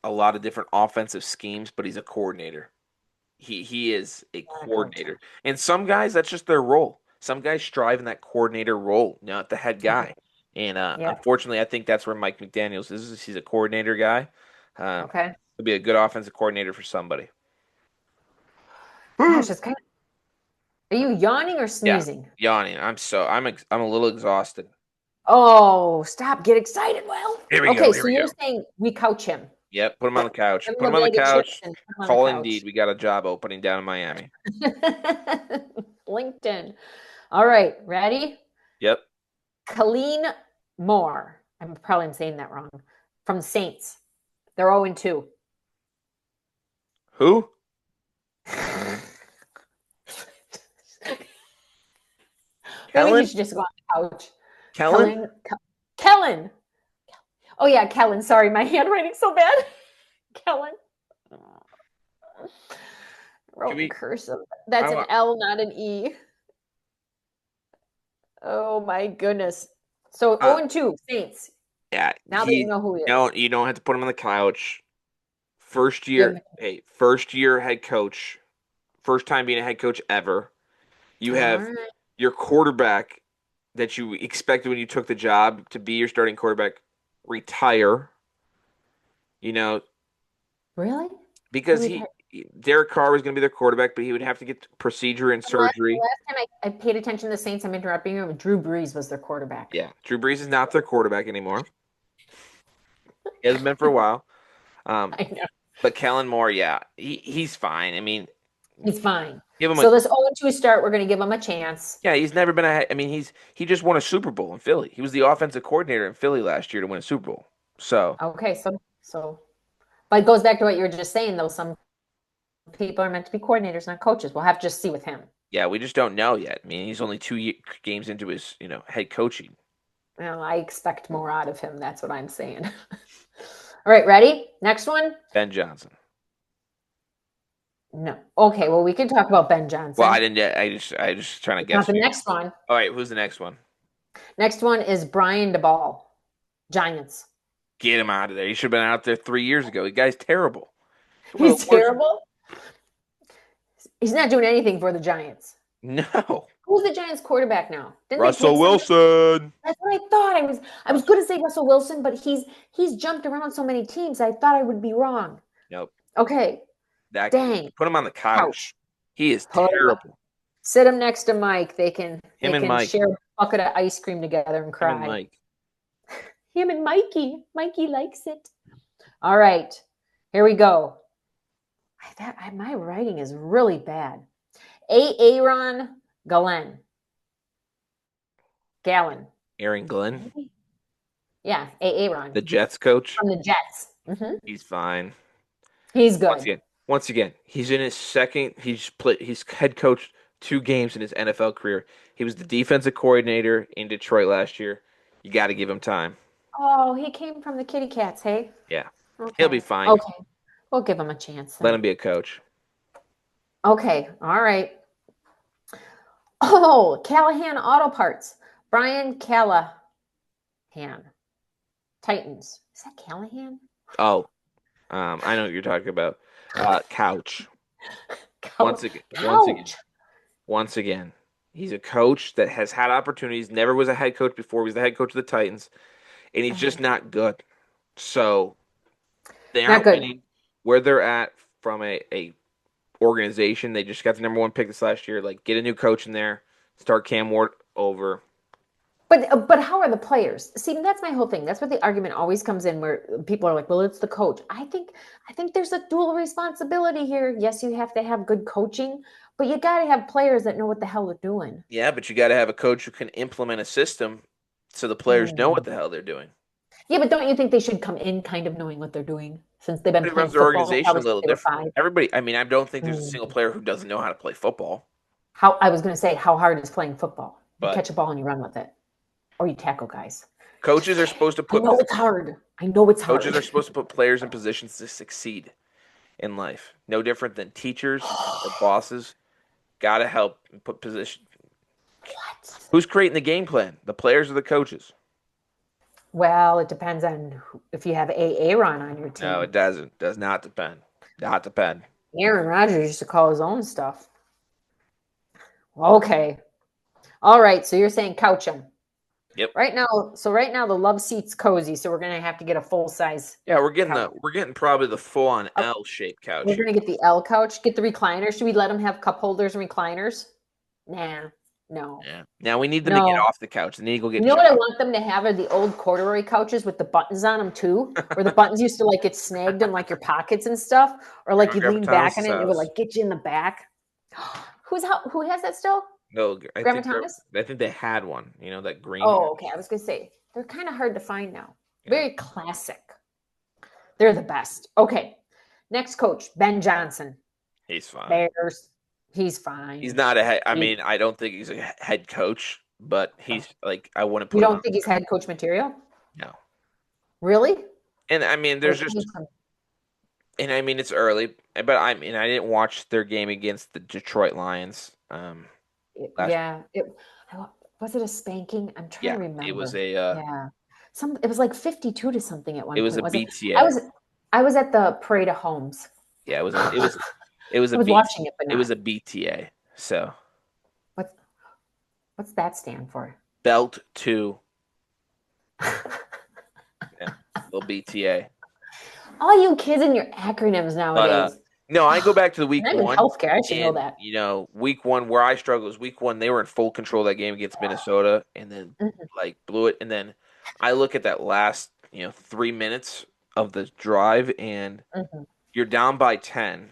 a lot of different offensive schemes, but he's a coordinator. He is a coordinator. And some guys, that's just their role. Some guys strive in that coordinator role, not the head guy. And unfortunately, I think that's where Mike McDaniels is. He's a coordinator guy. Okay. He'll be a good offensive coordinator for somebody. Gosh, it's kind of. Are you yawning or sneezing? Yeah, yawning. I'm a little exhausted. Oh, stop. Get excited. Well, Here we go. okay, Here so we you're go. saying we couch him. Yep, put him on the couch. Give Put him him a on the bag of couch. chips and put him on Call the couch. Indeed. We got a job opening down in Miami. LinkedIn. All right, ready? Yep. Colleen Moore. I'm probably saying that wrong. from the Saints. They're 0-2. Who? Maybe you Kellen? should just go on the couch. Kellen? Kellen. Oh yeah, Kellen. Sorry, my handwriting's so bad. Kellen. Wrote in cursive. That's an L, not an E. Oh my goodness. So 0-2, Saints. Yeah. Now that you know who he is. No, you don't have to put him on the couch. First year head coach. First time being a head coach ever. You have your quarterback that you expected when you took the job to be your starting quarterback retire. Really? Because Derek Carr was going to be their quarterback, but he would have to get procedure and surgery. The last time I paid attention to the Saints, I'm interrupting you. Drew Brees was their quarterback. Yeah, Drew Brees is not their quarterback anymore. He hasn't been for a while. I know. But Kellen Moore, yeah, he's fine. I mean, he's fine. Give him so this 0-2 start, we're going to give him a chance. Yeah, he's never been he just won a Super Bowl in Philly. He was the offensive coordinator in Philly last year to win a Super Bowl. So okay, but it goes back to what you were just saying, though. Some people are meant to be coordinators, not coaches. We'll have to just see with him. Yeah, we just don't know yet. I mean, he's only 2 games into his head coaching. Well, I expect more out of him. That's what I'm saying. All right, ready? Next one. Ben Johnson. No. Okay, well, we can talk about Ben Johnson. Well, I didn't. I just trying to guess. Not the next one. All right, who's the next one? Next one is Brian DeBall, Giants. Get him out of there. He should have been out there 3 years ago. The guy's terrible. He's terrible? He's not doing anything for the Giants. No. Who's the Giants quarterback now? Russell Wilson. That's what I thought. I was going to say Russell Wilson, but he's jumped around so many teams. I thought I would be wrong. Nope. Okay. Dang. Put him on the couch. He is terrible. Sit him next to Mike. They can Mike share a bucket of ice cream together and cry. Him and Mike. Him and Mikey. Mikey likes it. All right. Here we go. My writing is really bad. Aaron Glenn. Aaron Glenn? Yeah, Aaron. The Jets coach? From the Jets. Mm-hmm. He's fine. He's good. Once again, he's in his second. He's head coached 2 games in his NFL career. He was the defensive coordinator in Detroit last year. You got to give him time. Oh, he came from the Kitty Cats, hey? Yeah. Okay. He'll be fine. Okay. We'll give him a chance. Let him be a coach. Okay. All right. Oh, Callahan Auto Parts. Brian Callahan. Titans. Is that Callahan? Oh, I know what you're talking about. Couch. Once again, he's a coach that has had opportunities. Never was a head coach before. He was the head coach of the Titans, and he's just not good. So they aren't winning where they're at from a organization. They just got the number 1 pick this last year. Like, get a new coach in there. Start Cam Ward over. But how are the players? See, that's my whole thing. That's what the argument always comes in, where people are like, well, it's the coach. I think there's a dual responsibility here. Yes, you have to have good coaching, but you got to have players that know what the hell they're doing. Yeah, but you got to have a coach who can implement a system so the players know what the hell they're doing. Yeah, but don't you think they should come in kind of knowing what they're doing, since they've been playing runs football? Their organization a little different. Everybody, I mean, I don't think there's a single player who doesn't know how to play football. I was going to say, how hard is playing football? You catch a ball and you run with it. Or you tackle guys. Coaches are supposed to put... I know it's hard. Coaches are supposed to put players in positions to succeed in life. No different than teachers or bosses. Got to help put position. What? Who's creating the game plan? The players or the coaches? Well, it depends on if you have Aaron on your team. No, it doesn't. Does not depend. Not depend. Aaron Rodgers used to call his own stuff. Okay. All right. So you're saying couch him. Yep. Right now the love seat's cozy, so we're gonna have to get a full size. Yeah, we're getting probably the full on L-shaped couch. We're gonna get the L couch. Get the recliner. Should we let them have cup holders and recliners? Nah, no. Yeah. Now we need them to get off the couch. They need to go get. You know what I want them to have are the old corduroy couches with the buttons on them too, where the buttons used to get snagged in your pockets and stuff, or you lean back on it and it would get you in the back. Who has that still? No, Grandma Thomas? I think they had one. That green. Oh, okay. I was gonna say they're kind of hard to find now. Yeah. Very classic. They're the best. Okay. Next coach, Ben Johnson. He's fine. Bears. He's He's fine. not a head. I He, mean, I don't think he's a head coach, but he's like I wouldn't you put him don't on think he's head coach material? no. Really? And I mean, We're there's paying just some- and I mean it's early, but I mean I didn't watch their game against the Detroit Lions. Last Yeah. Was it a spanking? I'm trying yeah, to it was remember. a Yeah. It was like 52 to something at it one was point, a was it? I BTA. was I was at the Parade of Homes. Yeah, I it was a was B watching it, but it was not. a BTA. So What's what's that stand for? belt to yeah, little BTA. All you kids and your acronyms But nowadays. no, I go back to the And week I'm in one, healthcare. I should know and that. week one where I struggled was week one. They were in full control of that game against Minnesota, and then Mhm, like blew it. And then I look at that last 3 minutes of the drive, and mhm. you're down by 10.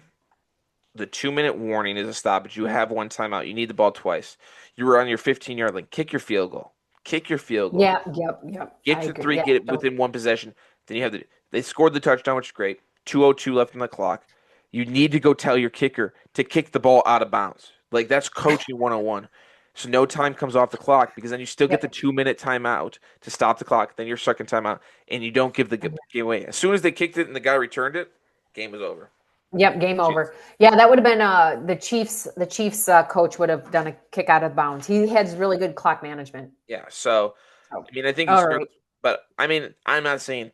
The 2 minute warning is a stoppage. You have one timeout. You need the ball twice. You were on your 15-yard line. Kick your field goal. Kick your field goal. Yeah, yep. Get I to agree. three. Yeah, Get it don't. within one possession. Then you have they scored the touchdown, which is great. 2:02 left on the clock. You need to go tell your kicker to kick the ball out of bounds. Like that's coaching 101. So no time comes off the clock because then you still get the Yep. 2 minute timeout to stop the clock. Then your second timeout, and you don't give the Mhm. game away. As soon as they kicked it and the guy returned it, game was over. Yep, game Shit. over. Yeah, that would have been the Chiefs coach would have done a kick out of bounds. He has really good clock management. Yeah. So So, I mean, I think he all right. struggled, but I mean, I'm not saying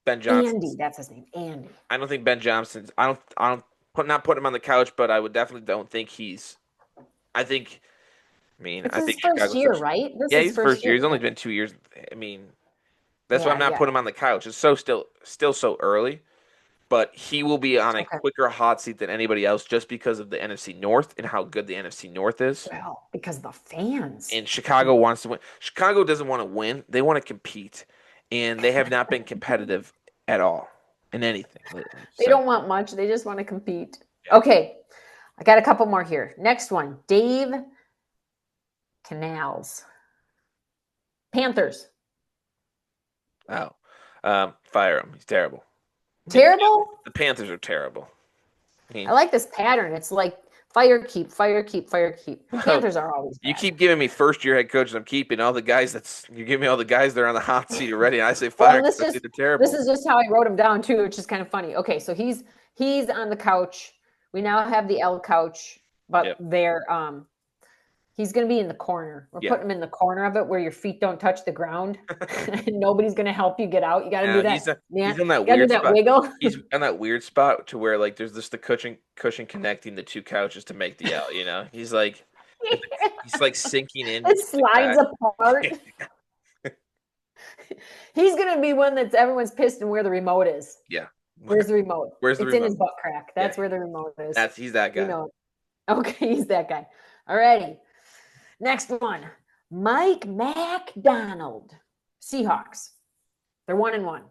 Ben Andy, Johnson's. that's his name. Andy. I don't think Ben Johnson's. I don't put not putting him on the couch, but I would definitely don't think he's. I think. I mean, It's I his think first Chicago's year, such. right? This Yeah, is he's first first year. year. He's only been 2 years. I mean, that's why I'm Yeah, not yeah. putting him on the couch. It's so still so early, but he will be on a Okay. quicker hot seat than anybody else just because of the NFC North and how good the NFC North is. Well, because the fans. And Chicago wants to win. Chicago doesn't want to win. They want to compete, and they have not been competitive at all in anything lately. They So don't want much. They just want to compete. yeah. Okay. I got a couple more here. Next one. Dave Canals. Panthers. Oh, fire him. He's terrible. I mean, Terrible? the Panthers are terrible. I I mean, like this pattern. It's like fire keep, fire keep, fire keep. Panthers are always you bad. keep giving me first year head coaches. I'm keeping all the guys you give me all the guys that are on the hot seat already. And I say Well, fire and because I say they're this terrible. is just how I wrote him down too, which is kind of funny. Okay, so he's on the couch. We now have the L couch, but Yep. he's going to be in the corner. We're Yeah. putting him in the corner of it where your feet don't touch the ground. And nobody's going to help you get out. You got to do Now that. Yeah, he's on that got to do weird that spot. wiggle. He's on that weird spot to where like there's just the cushion connecting the two couches to make the L. He's like he's like sinking in It between the slides guys. apart. He's going to be one that's everyone's pissed and where the remote is. Yeah. Where's the remote? Where's the It's in remote? his butt crack. Yeah, That's where the remote is. he's that You guy. know. Okay, he's that guy. All righty. Next one. Mike McDonald. Seahawks. They're 1-1.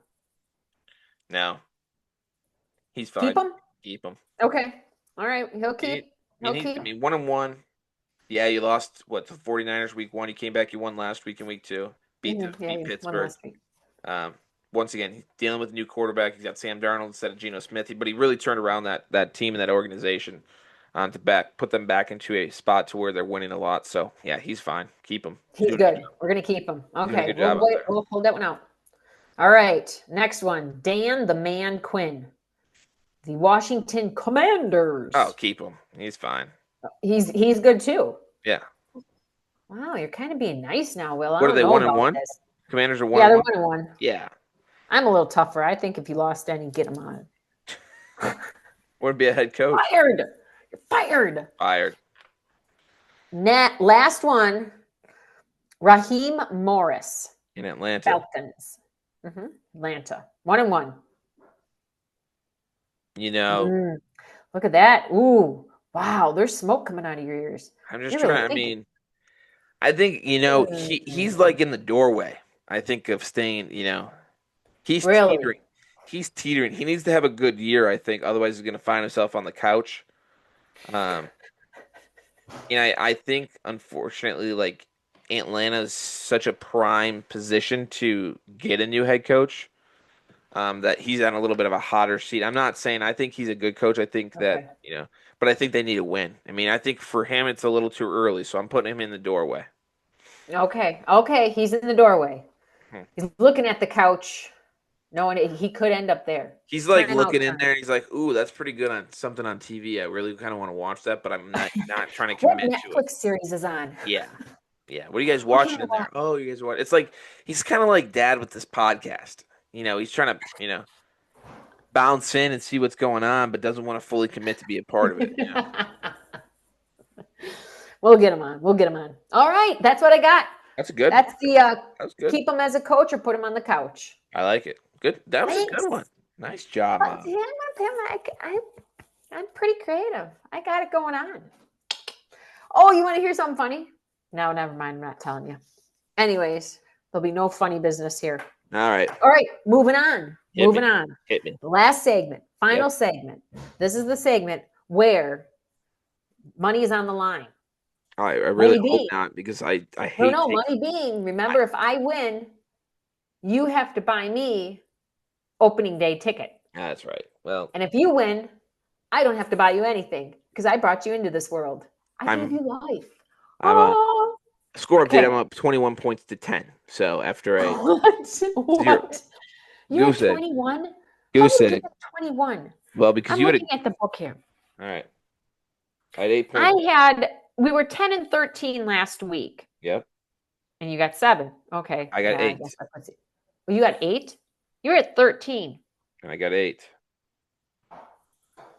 No, he's Keep fine. him? Keep him. Okay. All right. He'll He, keep. He'll keep. 1-1. Yeah, you lost what the 49ers week one. You came back. You won last week in week two. Yeah, Beat he won Pittsburgh. last week. Once again, he's dealing with a new quarterback. He's got Sam Darnold instead of Geno Smith. But he really turned around that team and that organization to put them back into a spot to where they're winning a lot. So yeah, he's fine. Keep him. He's good. We're gonna keep him. He's doing a Okay. good job out there. We'll hold that one out. All right. Next one. Dan the Man Quinn. The Washington Commanders. Oh, keep him. He's fine. He's good too. Yeah. Wow, you're kind of being nice now, Will. I What are don't they? know One and about one. this. Commanders are Yeah, they're 1-1. 1-1. Yeah. I'm a little tougher. I think if you lost any, get him on. Wouldn't be a head coach. Fired. You're fired. Fired. Last one. Raheem Morris. In Atlanta. Falcons. Atlanta. 1-1. Look at that. Ooh. Wow. There's smoke coming out of your ears. I'm just You're trying. really I thinking. mean, I think he's like in the doorway. I think of staying. He's Really? teetering. He's teetering. He needs to have a good year. I think. Otherwise, he's going to find himself on the couch. Um, and I think unfortunately, like Atlanta's such a prime position to get a new head coach. that he's on a little bit of a hotter seat. I'm not saying I think he's a good coach. I think that, Okay. but I think they need a win. I mean, I think for him it's a little too early, so I'm putting him in the doorway. Okay. Okay. He's in the doorway. Hmm. He's looking at the couch, knowing he could end up there. He's like Timeout looking in time. there and he's like, "Ooh, that's pretty good on something on TV. I really kind of want to watch that, but I'm not trying to What commit to it." Netflix series is on? Yeah. Yeah. What are you guys What can watching I in watch? there? Oh, you guys watch. It's like he's kind of like dad with this podcast. He's trying to, bounce in and see what's going on, but doesn't want to fully commit to be a part of it. We'll get him on. We'll get him on. All right. That's what I got. That's good. That's the That's good. keep him as a coach or put him on the couch. I like it. Good. That was a good one. Thanks. Nice job, But Mom. yeah, I'm pretty creative. I got it going on. Oh, you want to hear something funny? No, never mind. I'm not telling you. Anyways, there'll be no funny business here. All right. All right, moving on. Hit me. Moving on. Hit me. The last segment, final Yep. segment. This is the segment where money is on the line. I really Money hope being. not because I No, hate no, taking. money being. Remember, if I win, you have to buy me opening day ticket. That's right. Well, And if you win, I don't have to buy you anything because I brought you into this world. I I'm gave you life. I'm a Oh, score update. I'm okay. up 21 points to 10. So after a What? zero What? You're at goose egg, 21? How goose did you get egg. to 21? Well, because I'm you had a looking at the book here. all right. I had 8 points. We were 10 and 13 last week, Yep. and you got 7. Okay. I got Yeah, I 8, guess that puts it. Well, you got 8? You're at 13. and I got 8.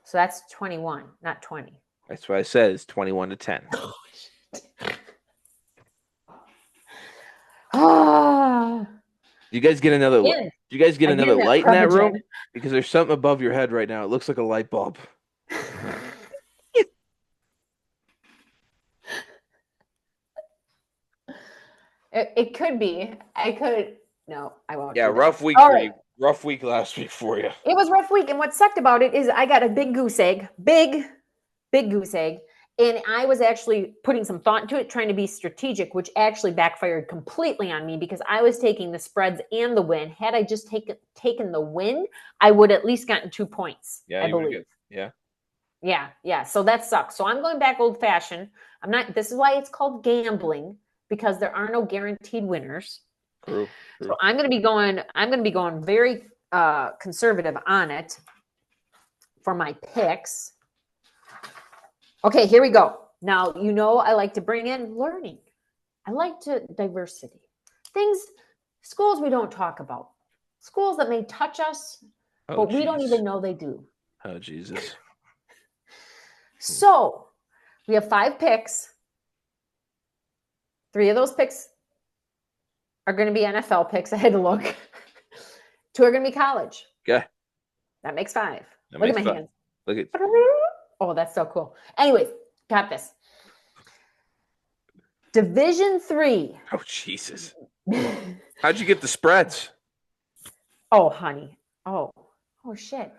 So that's 21, not 20. That's what I said. It's 21 to 10. Ah, You guys get another? again, Do you guys get another again, that light in that room? Prevagen. Because there's something above your head right now. It looks like a light bulb. It could be. I could. No, I won't. Yeah, do that. rough week All for right. you. Rough week last week for you. It was a rough week, and what sucked about it is I got a big goose egg, big goose egg, and I was actually putting some thought into it, trying to be strategic, which actually backfired completely on me because I was taking the spreads and the win. Had I just taken the win, I would at least gotten 2 points. Yeah, I you would believe. good. Yeah, yeah. So that sucks. So I'm going back old fashioned. I'm not. This is why it's called gambling because there are no guaranteed winners. True. So I'm going to be going. I'm going to be going very conservative on it for my picks. Okay, here we go. Now I like to bring in learning. I like to diversity things, schools we don't talk about, schools that may touch us, but we don't even know they do. Oh Jesus. So we have 5 picks. 3 of those picks are going to be NFL picks. I had to look. 2 are going to be college. Okay. That makes 5. That Look at makes my fun. hands. Look at. Oh, that's so cool. Anyways, got this. Division 3. Oh Jesus. How'd you get the spreads? Oh, honey. Oh shit.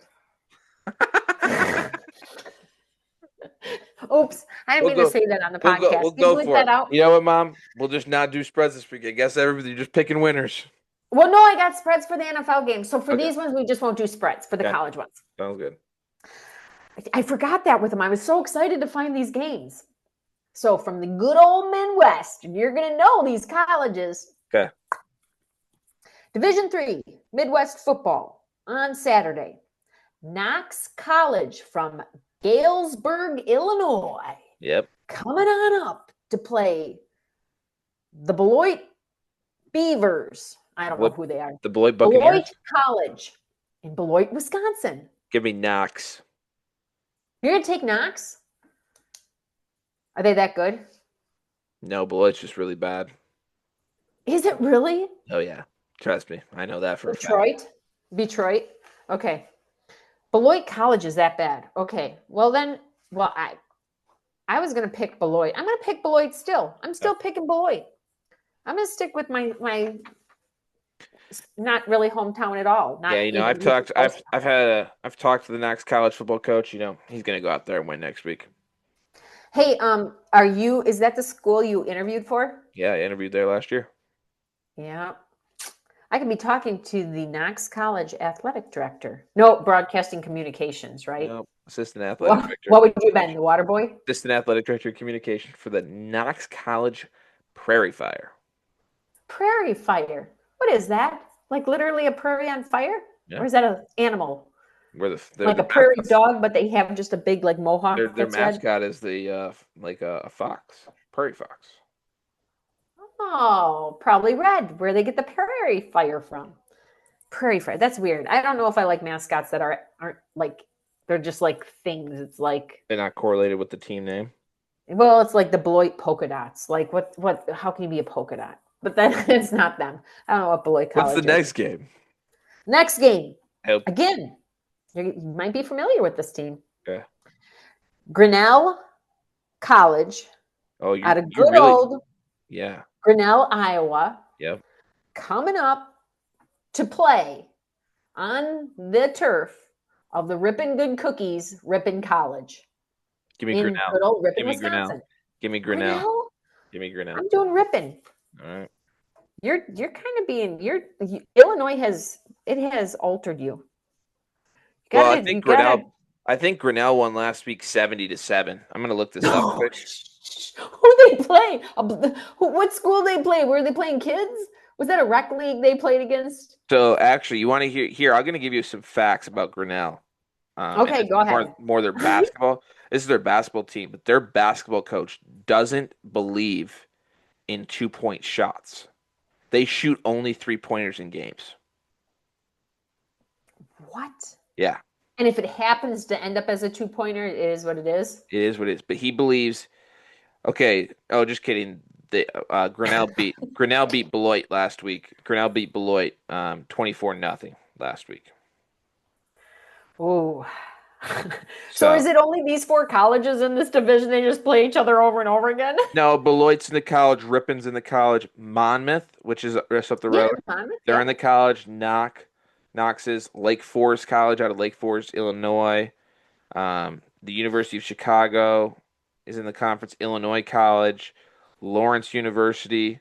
Oops. I didn't mean to say that on the podcast. We'll Can you go bleep for that it. out? You know what, Mom? We'll just not do spreads this week. I guess everybody just picking winners. Well, no, I got spreads for the NFL games. So for Okay. these ones, we just won't do spreads for the Yeah. college ones. Sounds good. I forgot that with them. I was so excited to find these games. So from the good old Midwest, and you're going to know these colleges. Okay. Division 3, Midwest football on Saturday. Knox College from Galesburg, Illinois. Yep. Coming on up to play the Beloit Beavers. I don't know who they are. The Beloit Buccaneers. Beloit College in Beloit, Wisconsin. Give me Knox. You're going to take Knox? Are they that good? No, Beloit's just really bad. Is it really? Oh yeah. Trust me. I know that for Detroit. Okay. Beloit College is that bad. Okay. Well then, I was going to pick Beloit. I'm going to pick Beloit still. I'm still picking Beloit. I'm going to stick with my not really hometown at all. Not I've talked to the Knox College football coach. He's gonna go out there and win next week. Hey, is that the school you interviewed for? Yeah, I interviewed there last year. Yeah. I could be talking to the Knox College athletic director. No, broadcasting communications, right? No, assistant athletic What, director of what would you have been? communication. The water boy? Assistant athletic director of communication for the Knox College Prairie Fire. Prairie fire. What is that? Like literally a prairie on fire? Yeah, Or is that an animal? they're Like the a prairie mascots. dog, but they have just a big like mohawk Their that's red? mascot is the like a fox, prairie fox. Oh, probably red, where they get the prairie fire from. Prairie fire. That's weird. I don't know if I like mascots that aren't like they're just like things. It's like They're not correlated with the team name. well, it's like the Beloit polka dots. Like what how can you be a polka dot? But then it's not them. I don't know what Beloit What's the College is. next game? Next game. Help. Again, you might be familiar with this team. Okay. Grinnell College Oh, out of you good really old yeah. Grinnell, Iowa, Yep. coming up to play on the turf of the Rippin' Good Cookies Rippin' College Give me in Grinnell. good old Give Ripon, me Grinnell. Wisconsin. Give me Grinnell. Grinnell? Give me Grinnell. I'm doing Ripon. All right. You're kind of being Illinois has altered you. Well, You gotta. I think Grinnell won last week 70-7. I'm gonna look this up No. quick. Who they play? What school they play? Were they playing kids? Was that a rec league they played against? So actually, you want to hear here? I'm gonna give you some facts about Grinnell. And Okay, this go is ahead. more their basketball. This is their basketball team, but their basketball coach doesn't believe in 2-point shots. They shoot only 3-pointers in games. What? Yeah, And if it happens to end up as a 2-pointer, it is what it is. it is what it is. But he believes. Okay. Oh, just kidding. Grinnell beat Beloit last week. Grinnell beat Beloit 24-0 last week. Ooh. So So is it only these four colleges in this division? They just play each other over and over again? no, Beloit's in the college, Ripon's in the college, Monmouth, which is just up the Yeah, road, Monmouth, they're yeah. in the college. Knox's Lake Forest College out of Lake Forest, Illinois. The University of Chicago is in the conference. Illinois College, Lawrence University,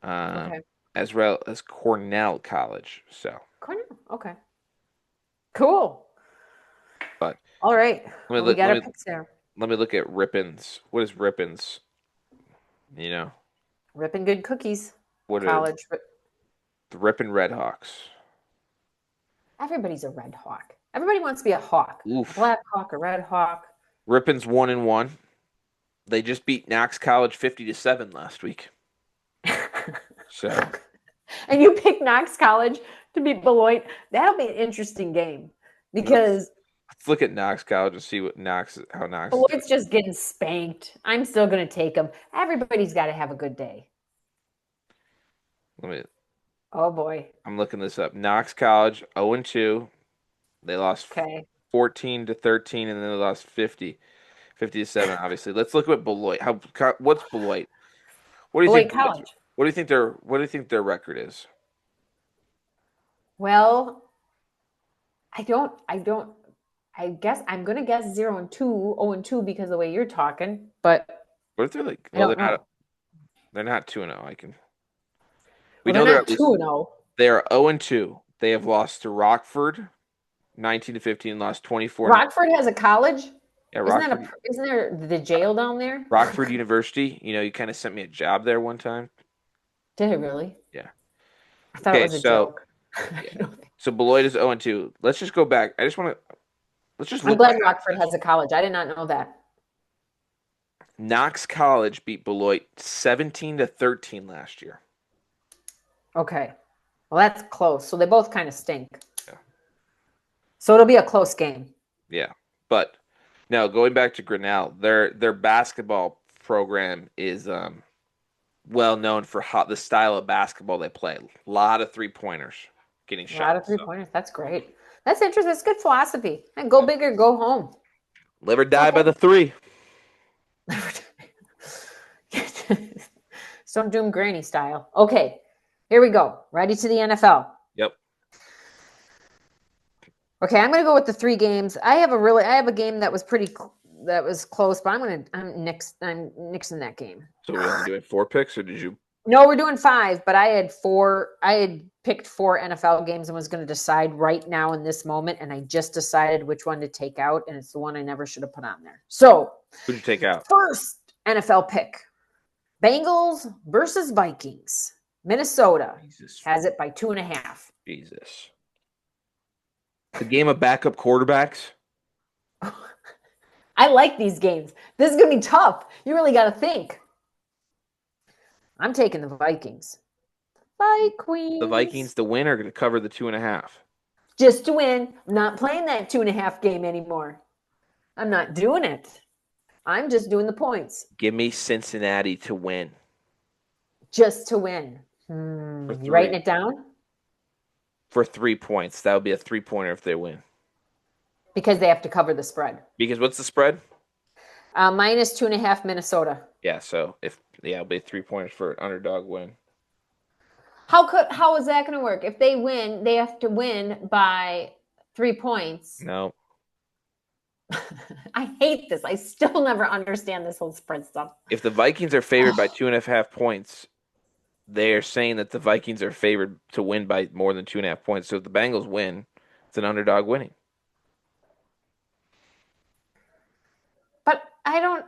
um, Okay. as well as Cornell College. So, Cornell. Okay. Cool. but All right. let me Well, we look. got our picks there. Let me look at Ripon's. What is Ripon's? You know Ripping good cookies. what are College. the Ripon Red Hawks? Everybody's a red hawk. Everybody wants to be a hawk. Oof. A black hawk, a red hawk. Ripon's 1-1. They just beat Knox College 50-7 last week. So And you pick Knox College to beat Beloit. That'll be an interesting game because let's look at Knox College and see how Knox is doing. Beloit's just getting spanked. I'm still going to take them. Everybody's got to have a good day. Oh boy. I'm looking this up. Knox College 0-2. They lost Okay. 14-13, and then they lost 50-7. Obviously, let's look at Beloit. What's Beloit? What do you Beloit think? College. What do you think their record is? Well, I guess I'm going to guess 0-2 because of the way you're talking, but What if they're like? I Well, don't know. they're not 2-0. Well, We know they're they're not at least 2-0. they are 0-2. They have lost to Rockford 19-15, lost 24. Rockford has a college? Yeah, Isn't there the jail down there? Rockford University. You kind of sent me a job there one time. Did it really? Yeah. I thought it was a joke. Yeah. So Beloit is 0-2. Let's just go back. Let's just I'm look glad back. Rockford has a college. I did not know that. Knox College beat Beloit 17-13 last year. Okay. Well, that's close. So they both kind of stink. Yeah. So it'll be a close game. Yeah. But now going back to Grinnell, their basketball program is well known for the style of basketball they play. A lot of 3-pointers getting shot. A lot of 3-pointers. That's great. That's interesting. That's good philosophy. And go big or go home. Live or die by the 3. Stone Doom Granny style. Okay. Here we go. Ready to the NFL. Yep. Okay, I'm going to go with the 3 games. I have a game that was close, but I'm nixing that game. So we're only doing 4 picks, or did you? No, we're doing 5, but I had 4. I had picked 4 NFL games and was going to decide right now in this moment, and I just decided which one to take out, and it's the one I never should have put on there. So, Who'd you take out? first NFL pick, Bengals versus Vikings. Minnesota has it by 2.5. Jesus. The game of backup quarterbacks. I like these games. This is going to be tough. You really got to think. I'm taking the Vikings. The Vikings to win are going to cover the 2.5. Just to win. I'm not playing that 2.5 game anymore. I'm not doing it. I'm just doing the points. Give me Cincinnati to win. Just to win. You writing it down? For 3 points. That would be a 3-pointer if they win. Because they have to cover the spread. Because what's the spread? Minus 2.5 Minnesota. Yeah, so it'll be 3 pointers for an underdog win. How is that going to work? If they win, they have to win by 3 points. No. I hate this. I still never understand this whole spread stuff. If the Vikings are favored by 2.5 points, they are saying that the Vikings are favored to win by more than 2.5 points. So if the Bengals win, it's an underdog winning. But I don't.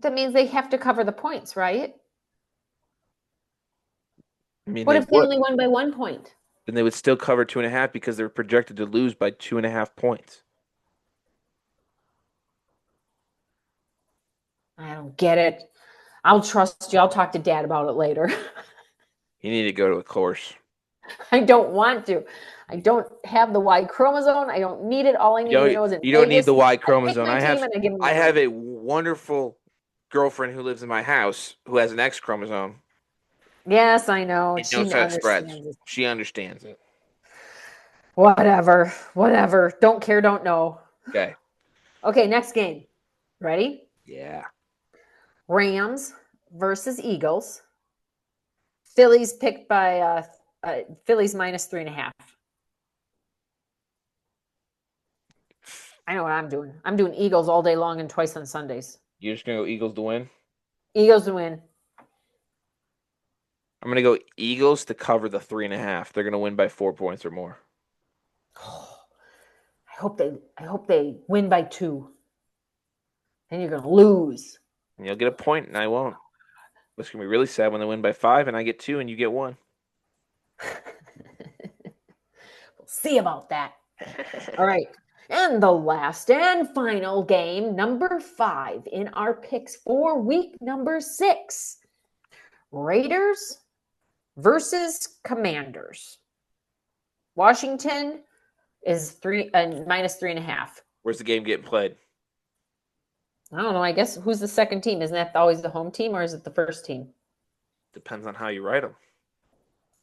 That means they have to cover the points, right? I mean, what if they only won by 1 point? Then they would still cover 2.5 because they're projected to lose by 2.5 points. I don't get it. I'll trust you. I'll talk to Dad about it later. You need to go to a course. I don't want to. I don't have the Y chromosome. I don't need it. All I need to know is you don't need the Y chromosome. I have a a wonderful girlfriend who lives in my house who has an X chromosome. Yes, I know. She knows how it spreads. She understands it. Whatever. Don't care, don't know. Okay. Okay, next game. Ready? Yeah. Rams versus Eagles. Phillies picked by Phillies minus 3.5. I know what I'm doing. I'm doing Eagles all day long and twice on Sundays. You're just going to go Eagles to win? Eagles to win. I'm going to go Eagles to cover the 3.5. They're going to win by 4 points or more. I hope they win by 2. Then you're going to lose. And you'll get a point and I won't. It's going to be really sad when they win by 5 and I get 2 and you get 1. We'll see about that. All right. And the last and final game, number 5 in our picks for week number 6. Raiders versus Commanders. Washington is minus 3.5. Where's the game getting played? I don't know. I guess who's the second team? Isn't that always the home team or is it the first team? Depends on how you write them.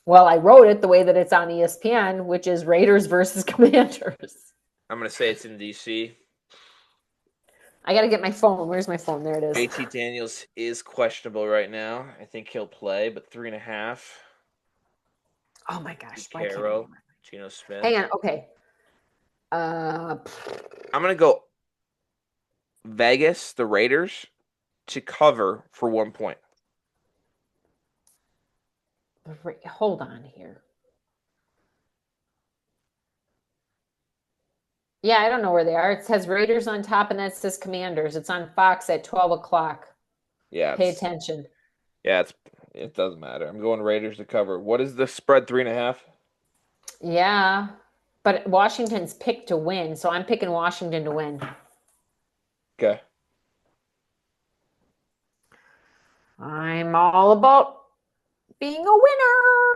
Well, I wrote it the way that it's on ESPN, which is Raiders versus Commanders. I'm going to say it's in D.C. I got to get my phone. Where's my phone? There it is. JT Daniels is questionable right now. I think he'll play, but 3.5. Oh, my gosh. Caro, Geno Smith. Hang on. Okay. I'm going to go Vegas, the Raiders, to cover for 1 point. Hold on here. Yeah, I don't know where they are. It says Raiders on top, and that says Commanders. It's on Fox at 12 o'clock. Yeah. Pay attention. Yeah, it doesn't matter. I'm going Raiders to cover. What is the spread, 3.5? Yeah, but Washington's picked to win, so I'm picking Washington to win. Okay. I'm all about being a winner.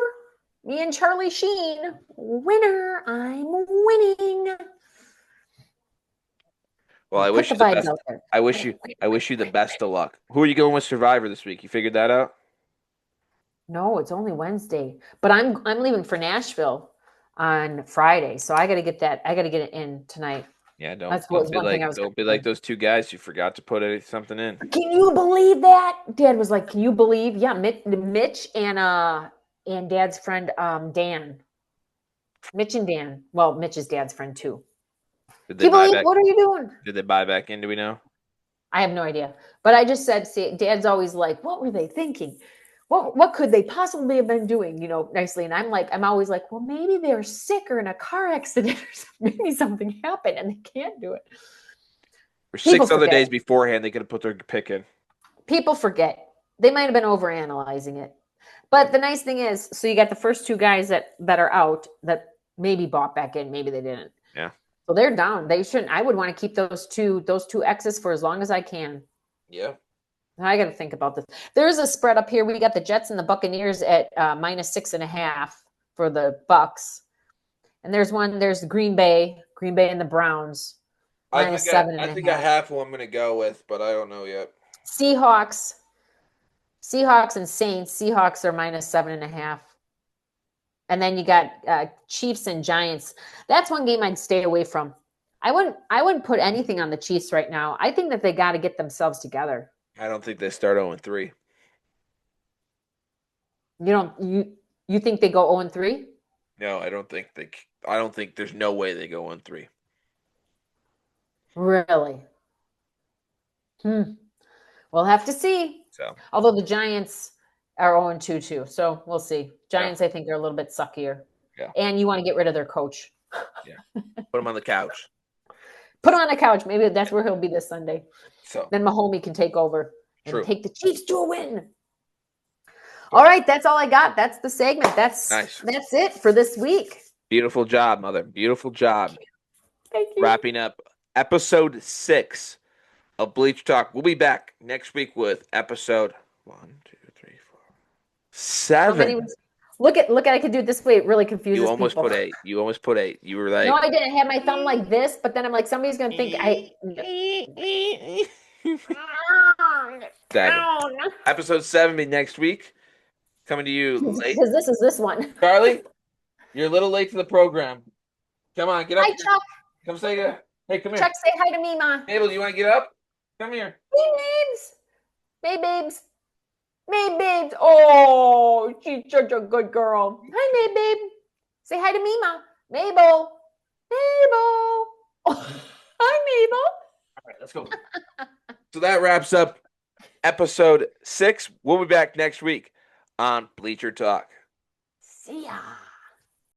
Me and Charlie Sheen, winner. I'm winning. Well, I wish you the best. I wish you the best of luck. Who are you going with Survivor this week? You figured that out? No, it's only Wednesday. But I'm leaving for Nashville on Friday, so I got to get that. I got to get it in tonight. Yeah, don't be like those two guys who forgot to put something in. Can you believe that? Dad was like, "Can you believe?" Yeah, Mitch and Dad's friend Dan. Mitch and Dan. Well, Mitch is Dad's friend too. What are you doing? Did they buy back in? Do we know? I have no idea. But I just said, see, Dad's always like, what were they thinking? what could they possibly have been doing, nicely? And I'm always like, well, maybe they're sick or in a car accident or something. Maybe something happened and they can't do it. For People 6 other forget. days beforehand, they could have put their pick in. People forget. They might have been overanalyzing it. But the nice thing is, so you got the first two guys that are out that maybe bought back in, maybe they didn't. Yeah. So they're down. They shouldn't. I would want to keep those two X's for as long as I can. Yeah. I got to think about this. There's a spread up here. We got the Jets and the Buccaneers at -6.5 for the Bucks, and there's Green Bay and the Browns -7.5. I think I have who I'm going to go with, but I don't know yet. Seahawks and Saints. Seahawks are -7.5. And then you got Chiefs and Giants. That's one game I'd stay away from. I wouldn't put anything on the Chiefs right now. I think that they got to get themselves together. I don't think they start 0-3. You think they go 0-3? No, I don't think I don't think there's no way they go 0-3. Really? We'll have to see. So, although the Giants are 0-2 too, so we'll see. Giants, I think, are a little bit suckier. Yeah. And you want to get rid of their coach. Yeah. Put him on the couch. Put him on the couch. Maybe that's where he'll be this Sunday. So then Mahomie can take over and take the Chiefs to a win. All right, that's all I got. That's the segment. That's nice. That's it for this week. Beautiful job, Mother. Beautiful job. Thank you. Wrapping up episode 6 of Bleacher Talk. We'll be back next week with episode 1, 2, 3, 4, 7. Look at I could do it this way. It really confuses You almost people. put 8. You almost put 8. You were like, no, I didn't. I had my thumb like this, but then I'm like, somebody's gonna think I. 7. Episode 7 be next week. Coming to you late. Because this is this one. Charlie, you're a little late to the program. Come on, get up. Hi, Chuck. Come say hey, come here. Chuck, say hi to me, Ma. Mabel, you want to get up? Come here. Hey, babes. May babes. Oh, she's such a good girl. Hi, May babe. Say hi to me, Ma. Mabel. Hi, Mabel. All right, let's go. So that wraps up episode 6. We'll be back next week on Bleacher Talk. See ya.